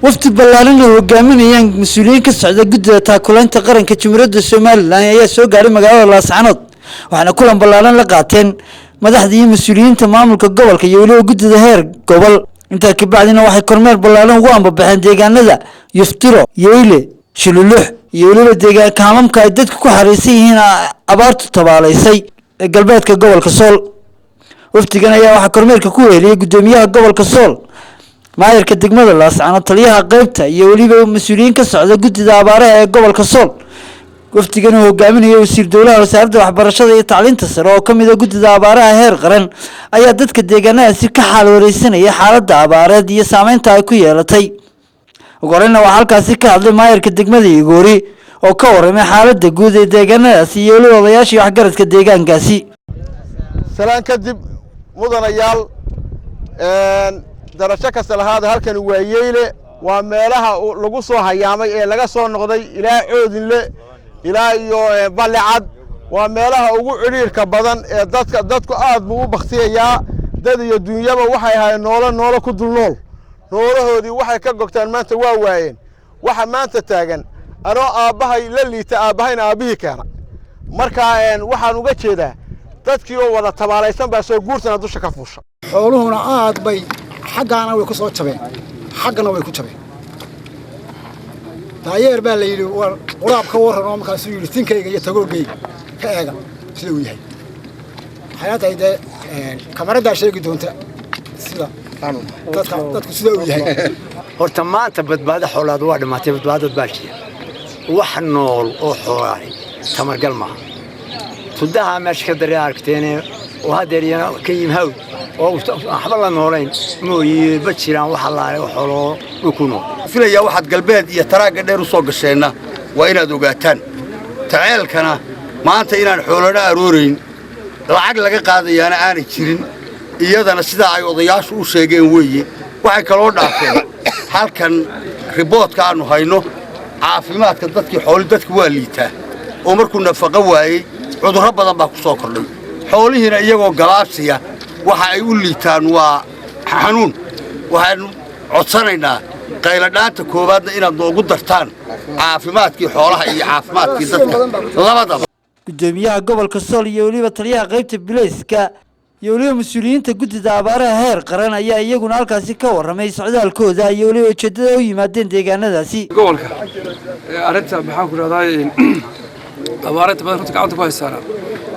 wafdi ballaaran oo hogaaminayaan mas'uuliyiin ka socda guddiga taakulaynta qaranka Jamhuuriyadda Soomaaliland ayaa soo gaaray magaalada Laascaanood waxaana kulan ballaaran la qaateen madaxda iyo mas'uuliyiinta maamulka gobolka iyo waliba guddida heer gobol inta ka bacdina waxay kormeer ballaaran ugu ambabaxeen deegaanada Yuftiro Yeyle Shululux iyo waliba deegaanka hamamka ay dadku ku xariisan yihiin abaartu tabaalaysay galbeedka gobolka Sool wafdigan ayaa waxa kormeerka ku weeliyay gudoomiyaha gobolka Sool maayirka degmada Laascaanood taliyaha qaybta iyo waliba mas'uuliyiin ka socda guddida abaaraha ee gobolka Sool wafdigan oo hogaaminaya wasiir dowladda wasaaradda waxbarashada iyo tacliinta sare oo kamid ah guddida abaaraha heer qaran ayaa dadka deegaanadaasi ka xal wareysanaya xaaladda abaareed iyo saameynta ay ku yeelatay ugu halkaasi ka hadlay maayirka degmada Igoori oo ka waramay xaaladda guud ee deegaanadaasi iyo waliba odayaashii waxgaradka deegaankaasi salaan kadib mudanayaal darasho kasta lahaada halkan waa Yeyle waa meelaha lagu soo hayaamay ee laga soo noqday ilaa Coodinle ilaa iyo Balecad waa meelaha ugu ciriirka badan ee dadku aad buu u baqtiyaa dad iyo dunyaba waxay ahaayeen noolo ku dul nool noolahoodii waxay ka gogtaan maanta waa waayeen waxa maanta taagan anoo aabahay la liita aabahayna aabihii keena marka waxaan uga jeedaa dadkii oo wada tabaalaysan baa soo guurtana dusha ka fuusha xooluhuna aad bay xaqana way ku soo jabeen xaqana way ku jabeen taayeer baa la yiri war quraabka waran oo markaas uu yiri tinkayga iyo tagoogay ka eega sida uu yahay hay'adayda kamarada sheegi doonta sida dadku sida uu yahay horta maanta badbaado xoolaad waa dhimaatay badbaadad baajiya wax nool oo xoolaay tamargal ma tudaha meesha ka daray aragteen oo hadeeriyana ka yimaaw oo waxba la noolayn mooyee bajiraan waxa la xoolo dhukuno filaya waxaad galbeed iyo taraaga dheer u soo gasheena waa inaad ogaataan taceelkana maanta inaan xoolana arooreyn lacag laga qaadayaana aanay jirin iyadana sida ay odayaashu u sheegeen weeye waxay kaloo dhaafeen halkan riboodka aanu hayno caafimaadka dadkii xoolo dadku waa liitaa oo markuu nafaqo waayay cudurro badan baa ku soo kordhay xoolihiina iyagoo galaabsiya waxa ay u liitaan waa xanuun waxaan codsanaynaa qayladhaanta koobaadna inaad noogu dartaan caafimaadkii xoolaha iyo caafimaadkii dadka labadaba gudoomiyaha gobolka Sool iyo waliba taliyaha qaybta bilayska iyo waliba mas'uuliyiinta guddida abaaraha heer qaran ayaa iyaguna halkaasi ka waramay socdaalkooda iyo waliba ujeedada u yimaadeen deegaanadaasi gobolka arinta maxaan ku raadayay abaarta badan runtii gacanta ku haysaana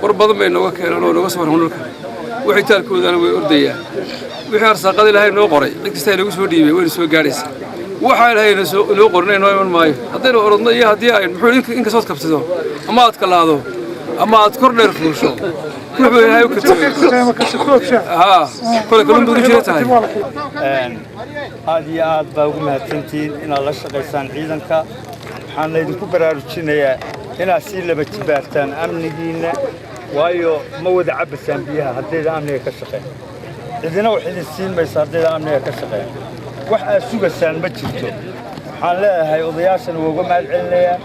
war badan bay nooga keeneen oo nooga soo hormarka wixii taalkoodana way ordayaan wixii arsaaqada ilaahay noo qoray cid kasta ay nagu soo dhiibay way soo gaaraysaa waxa ilaahay noo qornay noo iman maayo haddaynu orodno iyo haddii ay muxuu in ka soo kabsado ama aad kalaado ama aad kor dheer fuusho wuxuu ilaahay u katay kole kalun buu jira tahay aad iyo aad baa ugu mahadsantiin inaad la shaqaysaan ciidanka waxaan idinku baraarujinayaa inaad sii laba jibaartaan amnigiina waayo ma wada cabasaan biyaha haddayda amniga ka shaqeyn cidina wax idin siin maysa haddayda amniga ka shaqeyn wax aad sugasaan ma jirto waxaan leeyahay odayaashana waa uga mahad celinayaa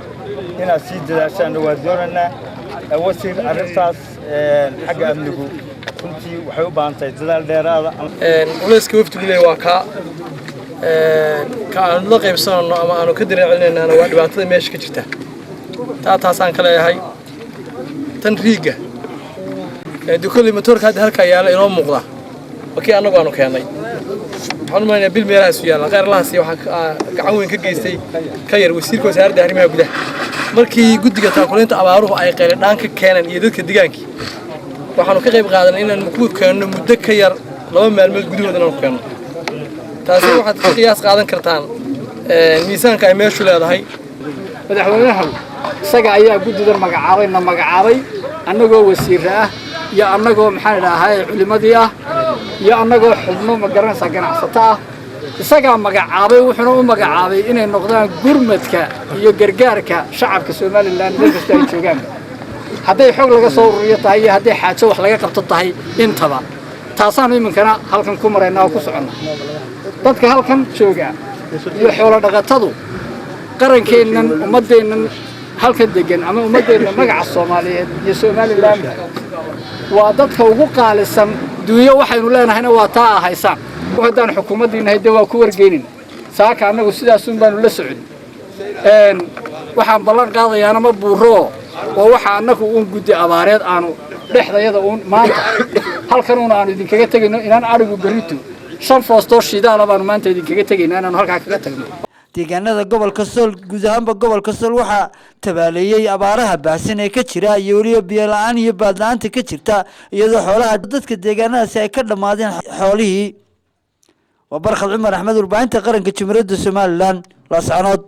inaad sii dadaashaanna waa doonaynaa wasiir arrintaas xagga amnigu runtii waxay u baahan tahay dadaal dheeraada culayska wafdigu leeyahay waa ka aan la qaybsanno ama aanu ka diraacinaynaana waa dhibaatada meesha ka jirta taasaan ka leeyahay tan riiga dukulli motorka hadda halka yaala inoo muuqda wakii anagu aanu keenay waxaan u maleynayaa bil meelahaas yaala qeyr lahaas waxaa gacan weyn ka geystay ka yar wasiirka wasaaradda arrimaha gudaha markii guddiga taakulaynta abaaruhu ay qayladhaan ka keeneen iyo dadka deegaankii waxaanu ka qayb qaadanay inaan ku keenno muddo ka yar 2 maalmood gudahood inaan ku keenno taasi waxaad ka qiyaas qaadan kartaan miisaanka ay meeshu leedahay madaxweynaha isaga ayaa guddida magacaabay annagoo wasiir ah iyo annagoo maxaan idhaahay culimadii ah iyo annagoo xubno ma garanaysa ganacsato ah isaga magacaabay wuxuuna u magacaabay inay noqdaan gurmadka iyo gargaarka shacabka Soomaaliland meel kasta ay joogaan hadday xog laga soo ururiyo tahay iyo hadday xaajo wax laga qabto tahay intaba taasaan iminkana halkan ku mareynaa oo ku soconnaa dadka halkan jooga iyo xoolo dhaqatadu qarankeennan ummadeennan halkan degan ama ummadeenna magaca Soomaaliyeed iyo Soomaaliland waa dadka ugu qaalisan duuyo waxaynu leenahayna waa taa ahaysaan waxaan xukuumaddiina hay'adda waa ku wargeenin saaka annagu sidaasun baanu la socon waxaan ballan qaadayaana ma buuro oo waxa annagu uun guddi abaareed aanu dhexdayada uun maanta halkan uun aanu idinkaga tegayno inaan arigu berrito 5 foostoo shidaala baanu maanta idinkaga tegaynaa inaanu halkaa kaga tagno deegaanada gobolka Sool guud ahaanba gobolka Sool waxaa tabaaleeyay abaaraha baahsan ee ka jira iyo waliba biyo la'aan iyo baad la'aanta ka jirta iyadoo xoolaha dadka deegaanadaasi ay ka dhamaadeen xoolihii وبرخ عمر أحمد البعين تقرن كتمرد السومالان لا سعنود